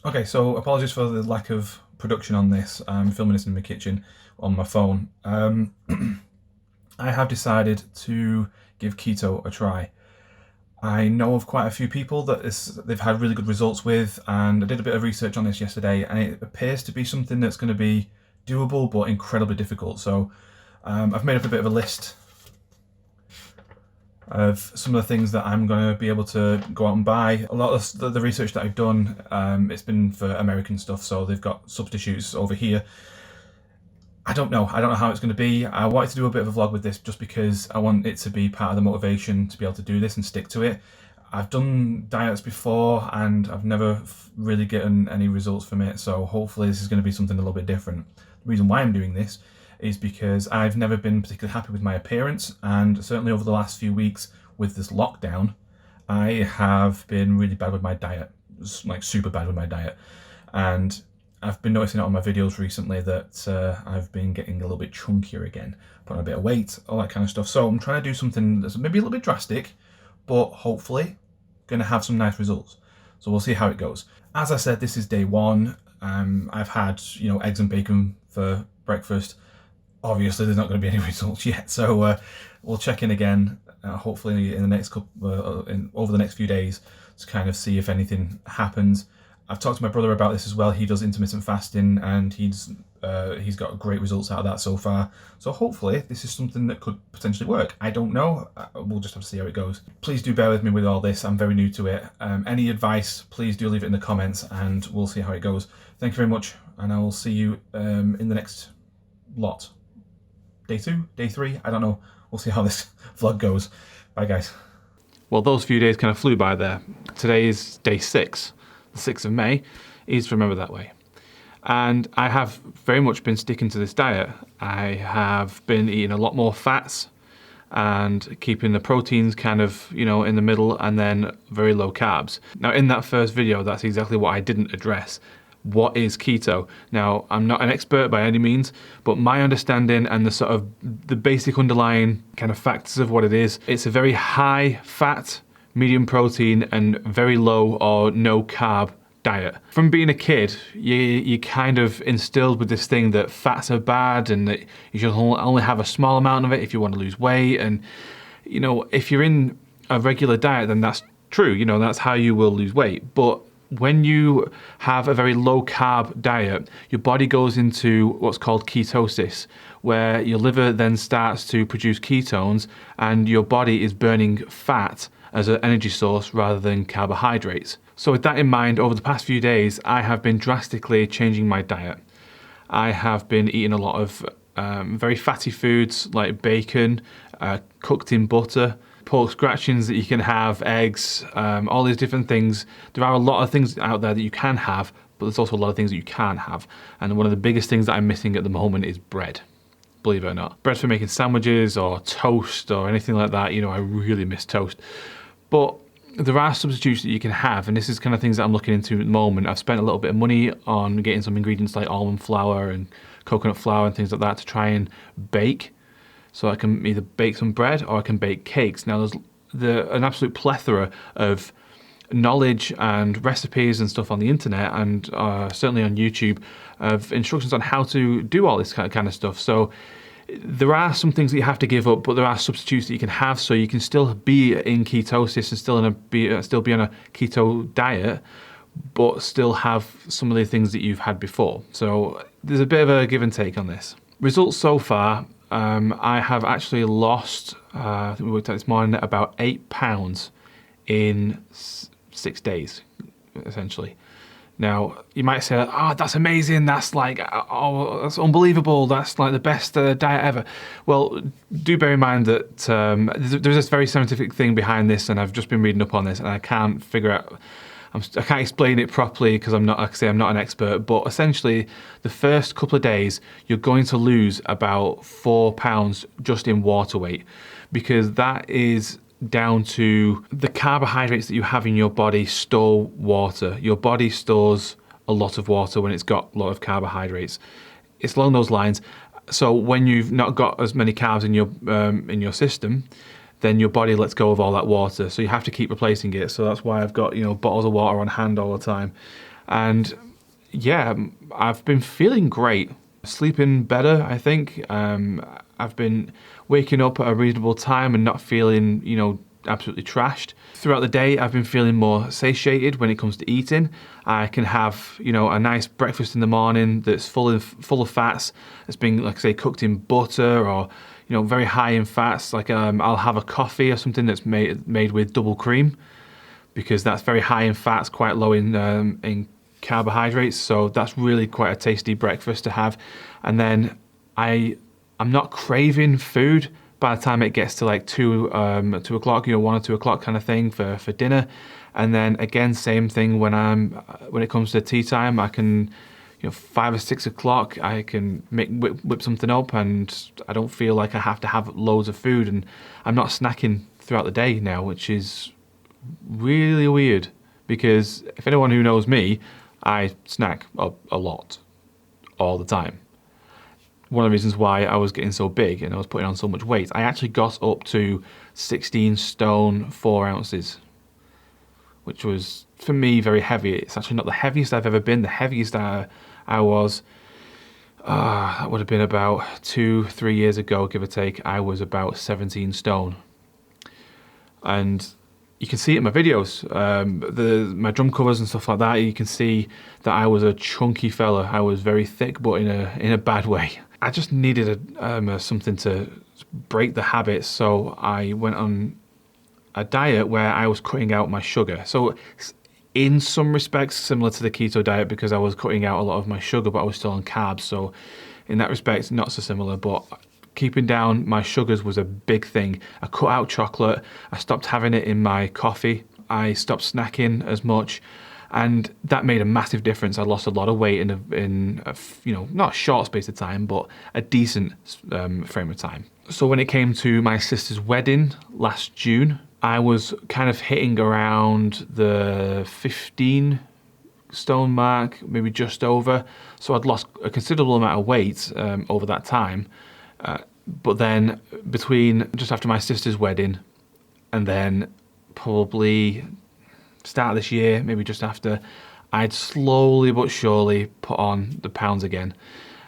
Okay, so apologies for the lack of production on this. I'm filming this in my kitchen on my phone. I have decided to give keto a try. I know of quite a few people that they've had really good results with, and I did a bit of research on this yesterday, and it appears to be something that's going to be doable but incredibly difficult. So I've made up a bit of a list of some of the things that I'm going to be able to go out and buy. A lot of the research that I've done, it's been for American stuff, so they've got substitutes over here. I don't know how it's going to be. I wanted to do a bit of a vlog with this just because I want it to be part of the motivation to be able to do this and stick to it. I've done diets before and I've never really gotten any results from it, so hopefully this is going to be something a little bit different. The reason why I'm doing this is because I've never been particularly happy with my appearance, and certainly over the last few weeks with this lockdown, I have been really bad with my diet, like super bad with my diet. And I've been noticing it on my videos recently that I've been getting a little bit chunkier again, putting on a bit of weight, all that kind of stuff. So I'm trying to do something that's maybe a little bit drastic, but hopefully going to have some nice results. So we'll see how it goes. As I said, this is day one. I've had, eggs and bacon for breakfast. Obviously, there's not going to be any results yet, so we'll check in again, hopefully in the next over the next few days, to kind of see if anything happens. I've talked to my brother about this as well. He does intermittent fasting, and he's got great results out of that so far. So hopefully this is something that could potentially work. I don't know. We'll just have to see how it goes. Please do bear with me with all this. I'm very new to it. Any advice, please do leave it in the comments, and we'll see how it goes. Thank you very much, and I will see you in the next lot. Day 2, day 3, I don't know. We'll see how this vlog goes. Bye, guys. Well, those few days kind of flew by there. Today is day 6, the 6th of May. Easy to remember that way. And I have very much been sticking to this diet. I have been eating a lot more fats and keeping the proteins kind of, in the middle, and then very low carbs. Now, in that first video, that's exactly what I didn't address. What is keto? Now, I'm not an expert by any means, but my understanding and the basic underlying kind of factors of what it is, it's a very high fat, medium protein, and very low or no carb diet. From being a kid, you kind of instilled with this thing that fats are bad and that you should only have a small amount of it if you want to lose weight. And, if you're in a regular diet, then that's true, that's how you will lose weight. But when you have a very low carb diet, your body goes into what's called ketosis, where your liver then starts to produce ketones and your body is burning fat as an energy source rather than carbohydrates. So with that in mind, over the past few days, I have been drastically changing my diet. I have been eating a lot of very fatty foods like bacon, cooked in butter, pork scratchings that you can have, eggs, all these different things. There are a lot of things out there that you can have, but there's also a lot of things that you can't have. And one of the biggest things that I'm missing at the moment is bread. Believe it or not. Bread for making sandwiches or toast or anything like that. I really miss toast. But there are substitutes that you can have, and this is kind of things that I'm looking into at the moment. I've spent a little bit of money on getting some ingredients like almond flour and coconut flour and things like that to try and bake. So I can either bake some bread or I can bake cakes. Now there's an absolute plethora of knowledge and recipes and stuff on the internet, and certainly on YouTube, of instructions on how to do all this kind of stuff. So there are some things that you have to give up, but there are substitutes that you can have, so you can still be in ketosis and still be on a keto diet, but still have some of the things that you've had before. So there's a bit of a give and take on this. Results so far. I have actually lost, I think we worked out this morning, about 8 pounds in 6 days, essentially. Now, you might say, oh, that's amazing, that's like, oh, that's unbelievable, that's like the best diet ever. Well, do bear in mind that there's this very scientific thing behind this, and I've just been reading up on this, and I can't figure out, I can't explain it properly because I'm not an expert, but essentially the first couple of days you're going to lose about 4 pounds just in water weight, because that is down to the carbohydrates that you have in your body store water. Your body stores a lot of water when it's got a lot of carbohydrates. It's along those lines. So when you've not got as many carbs in your system, then your body lets go of all that water. So you have to keep replacing it. So that's why I've got, bottles of water on hand all the time. And yeah, I've been feeling great, sleeping better, I think. I've been waking up at a reasonable time and not feeling, absolutely trashed. Throughout the day, I've been feeling more satiated when it comes to eating. I can have, a nice breakfast in the morning that's full of fats. It's been, like I say, cooked in butter or, very high in fats. Like I'll have a coffee or something that's made with double cream, because that's very high in fats, quite low in carbohydrates. So that's really quite a tasty breakfast to have. And then I'm not craving food by the time it gets to like 2 o'clock, 1 or 2 o'clock kind of thing for dinner. And then again, same thing when it comes to tea time. I can, 5 or 6 o'clock, I can whip something up, and I don't feel like I have to have loads of food. And I'm not snacking throughout the day now, which is really weird, because if anyone who knows me, I snack a lot, all the time. One of the reasons why I was getting so big and I was putting on so much weight, I actually got up to 16 stone 4 ounces, which was, for me, very heavy. It's actually not the heaviest I've ever been. The heaviest I was, that would have been about 2-3 years ago, give or take. I was about 17 stone. And you can see it in my videos, my drum covers and stuff like that. You can see that I was a chunky fella. I was very thick, but in a bad way. I just needed something to break the habit, so I went on a diet where I was cutting out my sugar. So in some respects similar to the keto diet, because I was cutting out a lot of my sugar, but I was still on carbs. So in that respect, not so similar, but keeping down my sugars was a big thing. I cut out chocolate. I stopped having it in my coffee. I stopped snacking as much, and that made a massive difference. I lost a lot of weight in not a short space of time, but a decent frame of time. So when it came to my sister's wedding last June, I was kind of hitting around the 15 stone mark, maybe just over. So I'd lost a considerable amount of weight over that time. But then between just after my sister's wedding and then probably start of this year, maybe just after, I'd slowly but surely put on the pounds again.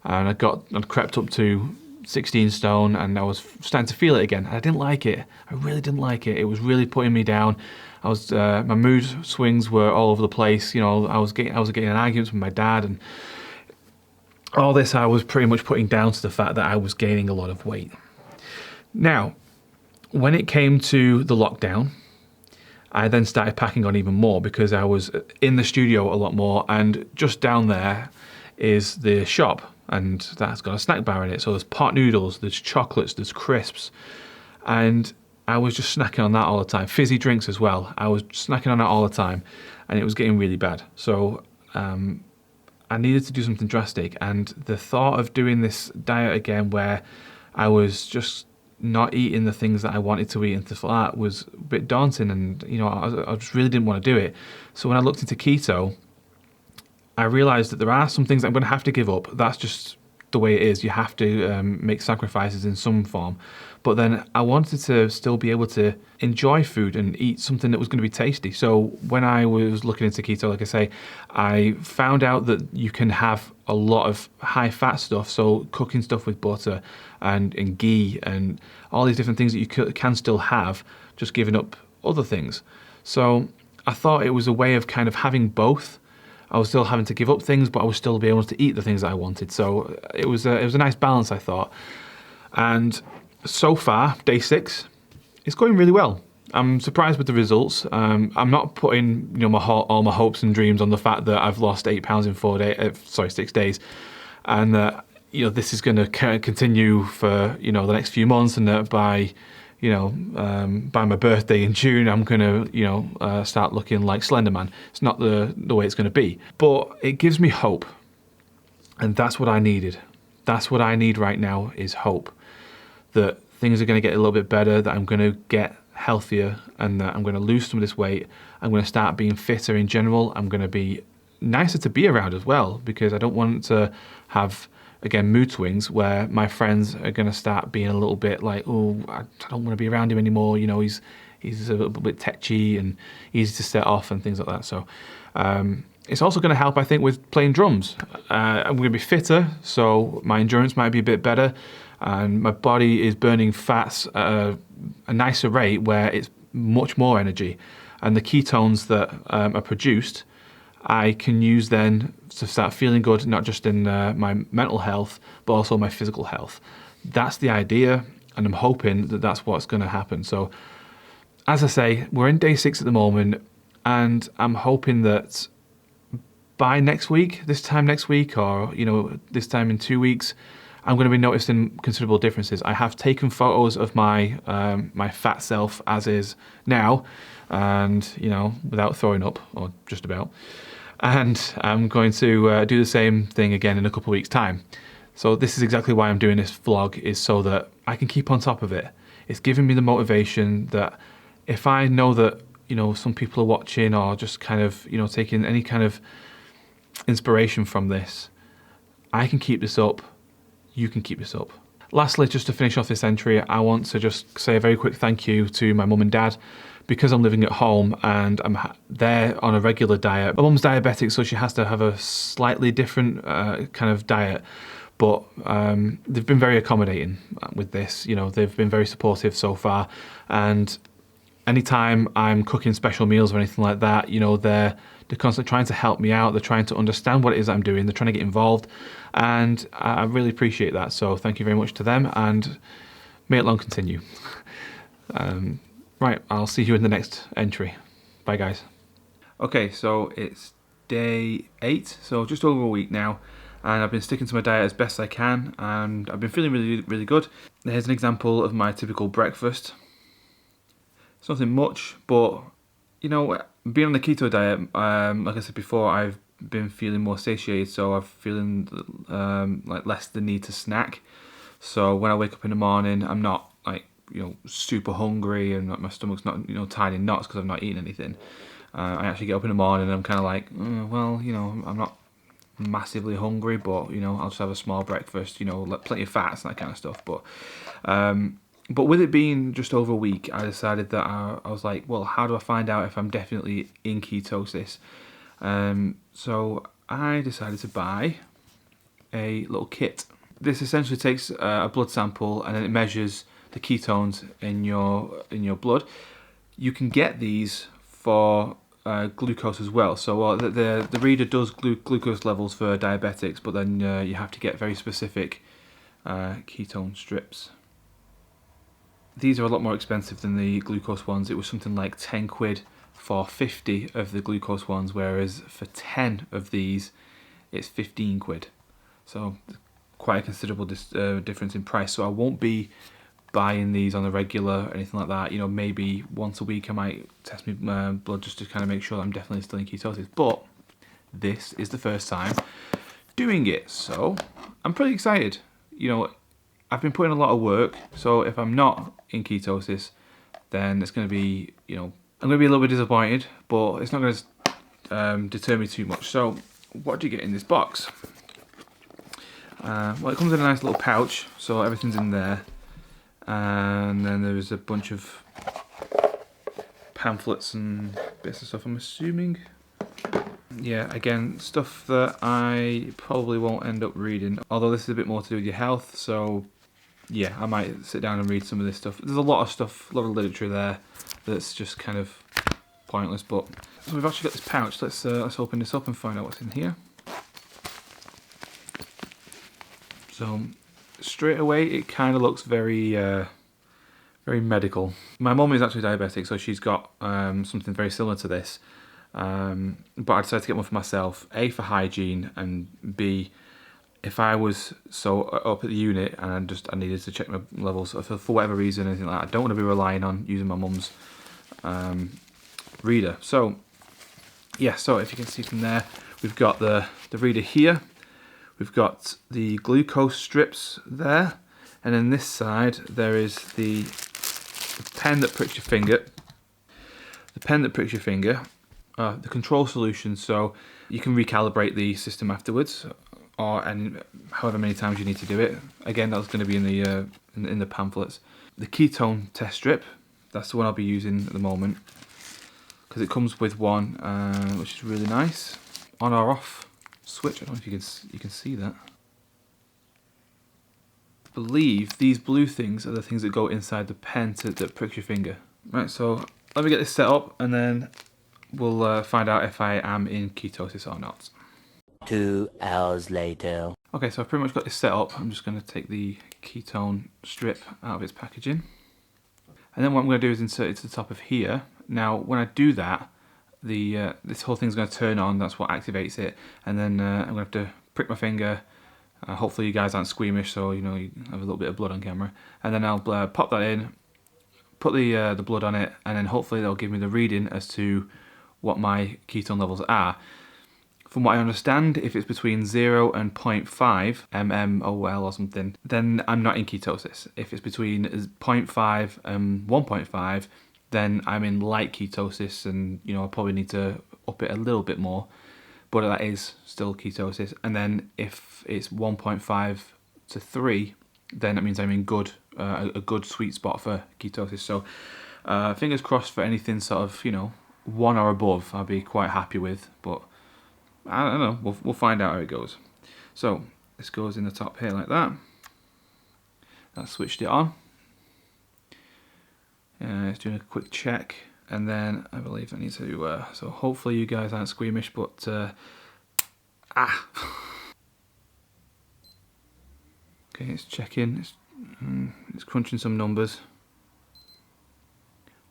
And I'd crept up to 16 stone, and I was starting to feel it again. I didn't like it. I really didn't like it. It was really putting me down. I was my mood swings were all over the place. I was getting in arguments with my dad, and all this I was pretty much putting down to the fact that I was gaining a lot of weight. Now, when it came to the lockdown, I then started packing on even more, because I was in the studio a lot more, and just down there is the shop, and that's got a snack bar in it. So there's pot noodles, there's chocolates, there's crisps, and I was just snacking on that all the time. Fizzy drinks as well. I was snacking on that all the time, and it was getting really bad. So I needed to do something drastic, and the thought of doing this diet again, where I was just not eating the things that I wanted to eat and stuff like that, was a bit daunting, and I just really didn't want to do it. So when I looked into keto, I realized that there are some things I'm going to have to give up. That's just the way it is. You have to make sacrifices in some form. But then I wanted to still be able to enjoy food and eat something that was going to be tasty. So when I was looking into keto, like I say, I found out that you can have a lot of high fat stuff. So cooking stuff with butter and ghee and all these different things that you can still have, just giving up other things. So I thought it was a way of kind of having both. I was still having to give up things, but I was still be able to eat the things that I wanted. So it was a nice balance, I thought. And so far, day 6, it's going really well. I'm surprised with the results. I'm not putting all my hopes and dreams on the fact that I've lost 8 pounds in 6 days, and this is going to continue for the next few months, and that by my birthday in June, I'm gonna start looking like Slender Man. It's not the way it's gonna be, but it gives me hope, and that's what I needed. That's what I need right now, is hope that things are gonna get a little bit better, that I'm gonna get healthier, and that I'm gonna lose some of this weight. I'm gonna start being fitter in general. I'm gonna be nicer to be around as well, because I don't want to have, again, mood swings where my friends are going to start being a little bit like, oh, I don't want to be around him anymore. He's a little bit tetchy and easy to set off and things like that. So it's also going to help, I think, with playing drums. I'm going to be fitter, so my endurance might be a bit better, and my body is burning fats at a nicer rate where it's much more energy. And the ketones that are produced, I can use then to start feeling good, not just in my mental health, but also my physical health. That's the idea, and I'm hoping that that's what's going to happen. So, as I say, we're in day 6 at the moment, and I'm hoping that by next week, this time next week, or this time in 2 weeks, I'm going to be noticing considerable differences. I have taken photos of my my fat self as is now, and without throwing up, or just about. And I'm going to do the same thing again in a couple of weeks' time. So this is exactly why I'm doing this vlog, is so that I can keep on top of it. It's giving me the motivation that if I know that some people are watching, or just kind of taking any kind of inspiration from this, I can keep this up. You can keep this up. Lastly, just to finish off this entry, I want to just say a very quick thank you to my mum and dad, because I'm living at home and I'm there on a regular diet. My mum's diabetic, so she has to have a slightly different kind of diet, but they've been very accommodating with this. They've been very supportive so far, and anytime I'm cooking special meals or anything like that, they're constantly trying to help me out. They're trying to understand what it is I'm doing. They're trying to get involved, and I really appreciate that. So thank you very much to them, and may it long continue. Right, I'll see you in the next entry. Bye, guys. Okay, so it's day 8, so just over a week now, and I've been sticking to my diet as best I can, and I've been feeling really, really good. Here's an example of my typical breakfast. It's nothing much, but being on the keto diet, like I said before, I've been feeling more satiated, so I'm feeling like less the need to snack. So when I wake up in the morning, I'm not like super hungry, and my stomach's not tied in knots because I've not eaten anything. I actually get up in the morning and I'm kind of like, well, I'm not massively hungry, but I'll just have a small breakfast, plenty of fats and that kind of stuff. But with it being just over a week, I decided that I was like, well, how do I find out if I'm definitely in ketosis? So I decided to buy a little kit. This essentially takes a blood sample, and then it measures the ketones in your blood. You can get these for glucose as well. So the reader does glucose levels for diabetics, but then you have to get very specific ketone strips. These are a lot more expensive than the glucose ones. It was something like 10 quid for 50 of the glucose ones, whereas for 10 of these it's 15 quid. So quite a considerable difference in price. So I won't be buying these on the regular or anything like that. Maybe once a week I might test my blood just to kind of make sure that I'm definitely still in ketosis. But this is the first time doing it, so I'm pretty excited. I've been putting a lot of work, so if I'm not in ketosis, then it's going to be, I'm going to be a little bit disappointed, but it's not going to deter me too much. So what do you get in this box? Well, it comes in a nice little pouch, so everything's in there. And then there's a bunch of pamphlets and bits of stuff, I'm assuming. Yeah, again, stuff that I probably won't end up reading, although this is a bit more to do with your health, so yeah, I might sit down and read some of this stuff. There's a lot of stuff, a lot of literature there that's just kind of pointless, but so we've actually got this pouch. Let's open this up and find out what's in here. So straight away, it kind of looks very very medical. My mum is actually diabetic, so she's got something very similar to this. But I decided to get one for myself, A, for hygiene, and B, if I was up at the unit and I needed to check my levels for whatever reason, anything like that, I don't want to be relying on using my mum's reader. So yeah, so if you can see from there, we've got the reader here, we've got the glucose strips there, and then this side there is the pen that pricks your finger. The pen that pricks your finger. The control solution, so you can recalibrate the system afterwards, and however many times you need to do it. Again, that's going to be in the pamphlets. The ketone test strip, that's the one I'll be using at the moment, because it comes with one, which is really nice. on or off switch. I don't know if you can see that. I believe these blue things are the things that go inside the pen that pricks your finger. Right, so let me get this set up and then we'll find out if I am in ketosis or not. 2 hours later. Okay, so I've pretty much got this set up. I'm just going to take the ketone strip out of its packaging. And then what I'm going to do is insert it to the top of here. Now, when I do that, this whole thing's going to turn on. That's what activates it. And then I'm going to have to prick my finger. Hopefully you guys aren't squeamish, so you know you have a little bit of blood on camera. And then I'll pop that in, put the blood on it, and then hopefully they'll give me the reading as to what my ketone levels are. From what I understand, if it's between 0 and 0.5 mmol or something, then I'm not in ketosis. If it's between 0.5 and 1.5, then I'm in light ketosis, and you know I probably need to up it a little bit more, but that is still ketosis. And then if it's 1.5 to 3, then that means I'm in a good sweet spot for ketosis. So fingers crossed for anything sort of 1 or above, I'll be quite happy with, but I don't know, we'll find out how it goes. So this goes in the top here like that. I switched it on. It's doing a quick check, and then I believe I need to, so hopefully you guys aren't squeamish, but okay, it's checking, it's crunching some numbers.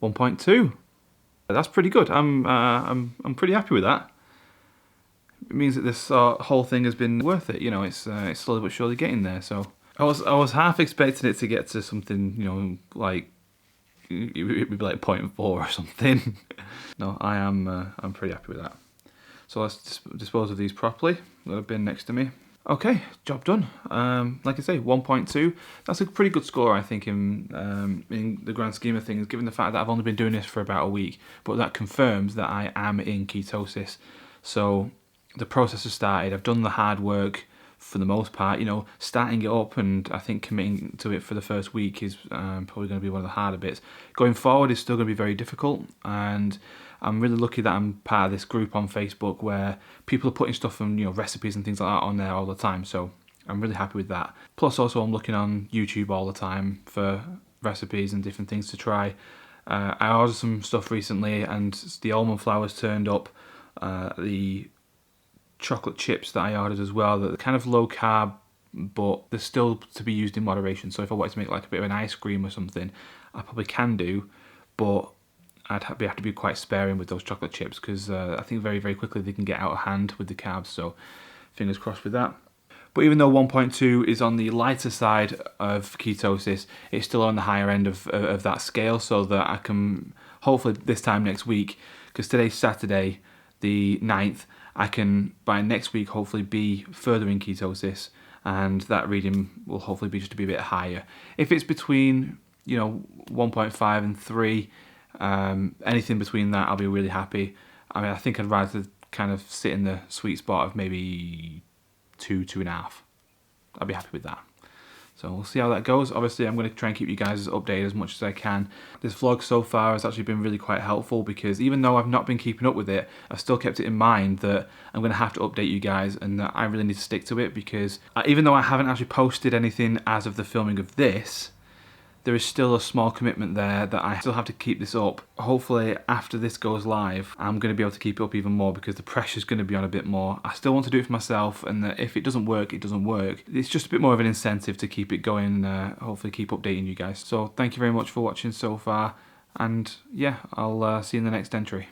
1.2. That's pretty good. I'm pretty happy with that. It means that this whole thing has been worth it. You know, it's slowly but surely getting there. So I was half expecting it to get to something, like it would be like 0.4 or something. No, I'm pretty happy with that. So let's dispose of these properly. Got a bin next to me. Okay, job done. Like I say, 1.2. That's a pretty good score, I think, in the grand scheme of things, given the fact that I've only been doing this for about a week. But that confirms that I am in ketosis. So the process has started. I've done the hard work for the most part. Starting it up, and I think committing to it for the first week is probably going to be one of the harder bits. Going forward is still going to be very difficult, and I'm really lucky that I'm part of this group on Facebook where people are putting stuff and recipes and things like that on there all the time. So I'm really happy with that. Plus, also I'm looking on YouTube all the time for recipes and different things to try. I ordered some stuff recently, and the almond flours turned up. The chocolate chips that I ordered as well, that are kind of low carb, but they're still to be used in moderation. So if I wanted to make like a bit of an ice cream or something, I probably can do, but I'd have to be quite sparing with those chocolate chips, because I think very, very quickly they can get out of hand with the carbs, so fingers crossed with that. But even though 1.2 is on the lighter side of ketosis, it's still on the higher end of that scale, so that I can, hopefully this time next week, because today's Saturday the 9th, I can by next week hopefully be further in ketosis, and that reading will hopefully be just to be a bit higher. If it's between 1.5 and 3, anything between that, I'll be really happy. I mean, I think I'd rather kind of sit in the sweet spot of maybe 2.5. I'll be happy with that. So we'll see how that goes. Obviously, I'm going to try and keep you guys updated as much as I can. This vlog so far has actually been really quite helpful, because even though I've not been keeping up with it, I've still kept it in mind that I'm going to have to update you guys, and that I really need to stick to it, because even though I haven't actually posted anything as of the filming of this, there is still a small commitment there that I still have to keep this up. Hopefully after this goes live, I'm going to be able to keep it up even more, because the pressure's going to be on a bit more. I still want to do it for myself, and that if it doesn't work, it doesn't work. It's just a bit more of an incentive to keep it going, hopefully keep updating you guys. So thank you very much for watching so far, and yeah, I'll see you in the next entry.